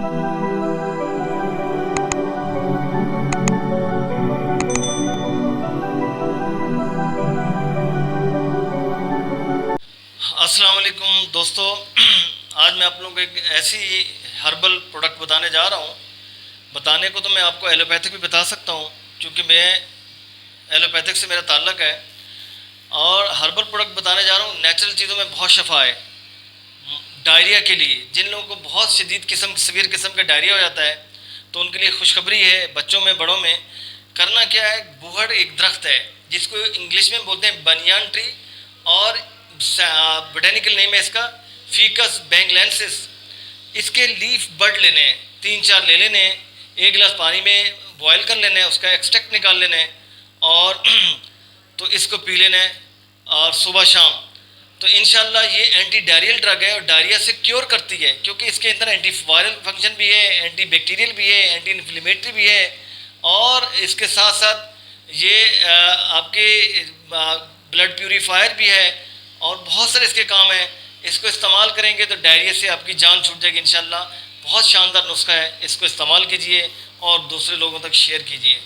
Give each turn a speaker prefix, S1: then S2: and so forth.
S1: अस्सलाम वालेकुम दोस्तों। आज मैं आप लोगों को एक ऐसी हर्बल प्रोडक्ट बताने जा रहा हूँ। बताने को तो मैं आपको एलोपैथिक भी बता सकता हूँ, क्योंकि मैं एलोपैथिक से मेरा ताल्लुक़ है। और हर्बल प्रोडक्ट बताने जा रहा हूँ, नेचुरल चीज़ों में बहुत शफा है। डायरिया के लिए, जिन लोगों को बहुत शदीद किस्म सीवियर किस्म का डायरिया हो जाता है, तो उनके लिए खुशखबरी है। बच्चों में बड़ों में करना क्या है, बुहड़ एक दरख्त है जिसको इंग्लिश में बोलते हैं बनियान ट्री, और बोटेनिकल नेम है इसका फीकस बैंगलेंसिस। इसके लीफ बड लेने हैं, 3-4 ले लेने हैं, 1 गिलास पानी में बॉयल कर लेना है, उसका एक्सट्रैक्ट निकाल लेना है और तो इसको पी लेना है और सुबह शाम। तो इंशाल्लाह ये एंटी डायरियल ड्रग है और डायरिया से क्योर करती है, क्योंकि इसके अंदर एंटी वायरल फंक्शन भी है, एंटी बैक्टीरियल भी है, एंटी इन्फ्लेमेटरी भी है। और इसके साथ साथ ये आपके ब्लड प्यूरीफायर भी है और बहुत सारे इसके काम हैं। इसको इस्तेमाल करेंगे तो डायरिया से आपकी जान छूट जाएगी इंशाल्लाह। बहुत शानदार नुस्खा है, इसको इस्तेमाल कीजिए और दूसरे लोगों तक शेयर कीजिए।